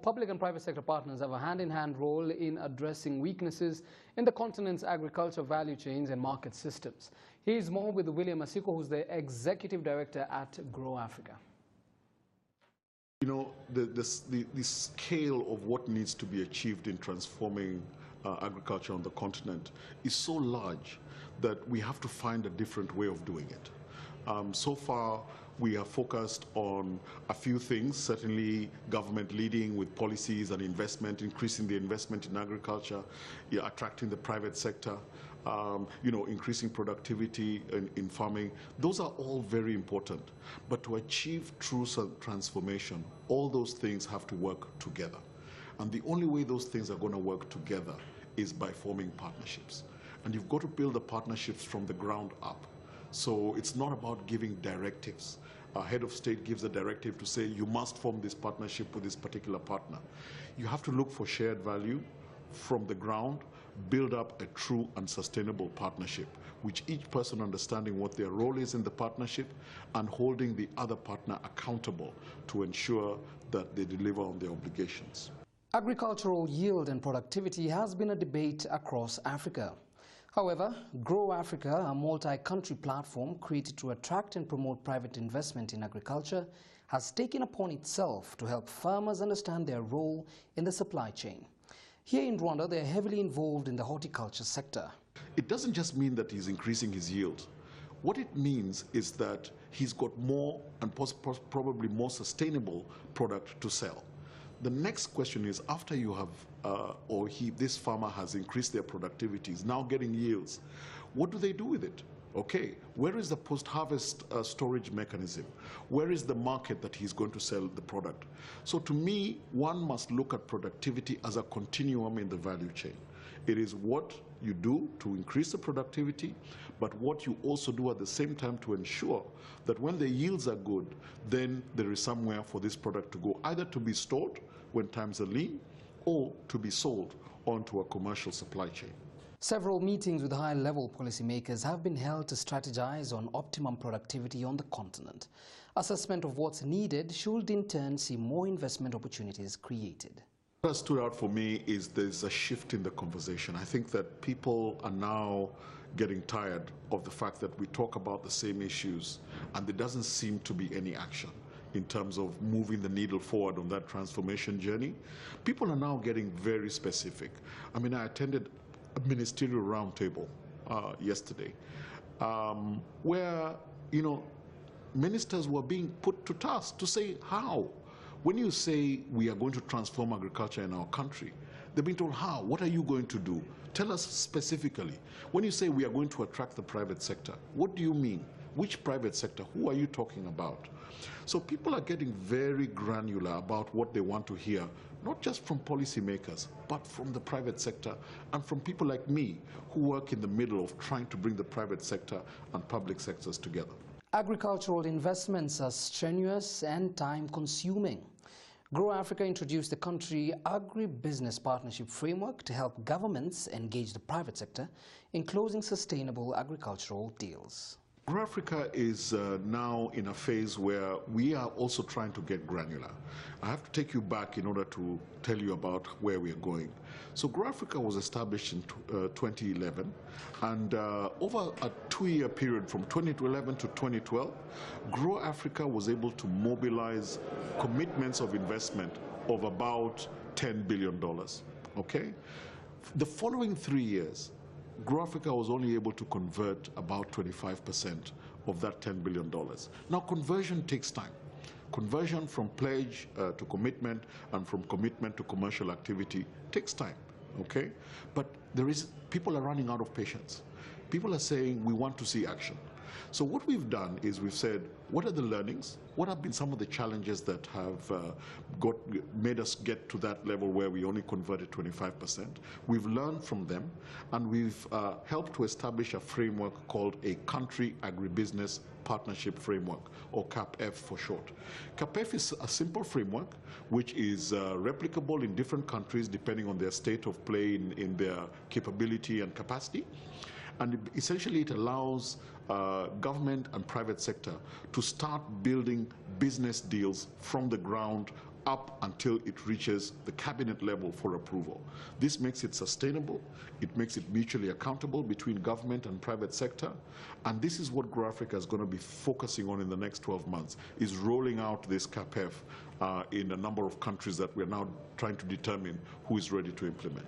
public and private sector partners have a hand-in-hand role in addressing weaknesses in the continent's agriculture value chains and market systems. Here's more with William Asiko, who's the Executive Director at Grow Africa. You know, the scale of what needs to be achieved in transforming agriculture on the continent is so large that we have to find a different way of doing it. So far, we are focused on a few things, certainly government leading with policies and investment, increasing the investment in agriculture, attracting the private sector, increasing productivity in farming. Those are all very important. But to achieve true transformation, all those things have to work together. And the only way those things are going to work together is by forming partnerships. And you've got to build the partnerships from the ground up. So it's not about giving directives. A head of state gives a directive to say you must form this partnership with this particular partner. You have to look for shared value from the ground, build up a true and sustainable partnership, which each person understanding what their role is in the partnership and holding the other partner accountable to ensure that they deliver on their obligations. Agricultural yield and productivity has been a debate across Africa. However, Grow Africa, a multi-country platform created to attract and promote private investment in agriculture, has taken upon itself to help farmers understand their role in the supply chain. Here in Rwanda, they are heavily involved in the horticulture sector. It doesn't just mean that he's increasing his yield. What it means is that he's got more and probably more sustainable product to sell. The next question is, after you have, this farmer has increased their productivity, is now getting yields, what do they do with it? Okay, where is the post-harvest storage mechanism? Where is the market that he's going to sell the product? So to me, one must look at productivity as a continuum in the value chain. It is what you do to increase the productivity, but what you also do at the same time to ensure that when the yields are good, then there is somewhere for this product to go, either to be stored when times are lean or to be sold onto a commercial supply chain. Several meetings with high-level policymakers have been held to strategize on optimum productivity on the continent. Assessment of what's needed should in turn see more investment opportunities created. What stood out for me is there's a shift in the conversation. I think that people are now getting tired of the fact that we talk about the same issues and there doesn't seem to be any action in terms of moving the needle forward on that transformation journey. People are now getting very specific. I mean, I attended a ministerial roundtable yesterday where, ministers were being put to task to say how. When you say we are going to transform agriculture in our country, they've been told how. What are you going to do? Tell us specifically. When you say we are going to attract the private sector, what do you mean? Which private sector? Who are you talking about? So people are getting very granular about what they want to hear, not just from policymakers, but from the private sector and from people like me who work in the middle of trying to bring the private sector and public sectors together. Agricultural investments are strenuous and time-consuming. Grow Africa introduced the country agribusiness partnership framework to help governments engage the private sector in closing sustainable agricultural deals. Grow Africa is now in a phase where we are also trying to get granular. I have to take you back in order to tell you about where we are going. So Grow Africa was established in 2011, and over a 2-year period from 2011 to 2012, Grow Africa was able to mobilize commitments of investment of about $10 billion. Okay? The following 3 years, Grow Africa was only able to convert about 25% of that $10 billion. Now, conversion takes time. Conversion from pledge to commitment and from commitment to commercial activity takes time, okay? But people are running out of patience. People are saying, we want to see action. So what we've done is we've said, what are the learnings? What have been some of the challenges that have made us get to that level where we only converted 25%? We've learned from them, and we've helped to establish a framework called a Country Agribusiness Partnership Framework, or CAPF for short. CAPF is a simple framework which is replicable in different countries depending on their state of play in their capability and capacity. And essentially it allows government and private sector to start building business deals from the ground up until it reaches the cabinet level for approval. This makes it sustainable, it makes it mutually accountable between government and private sector, and this is what Grow Africa is going to be focusing on in the next 12 months, is rolling out this CAPEF in a number of countries that we're now trying to determine who is ready to implement.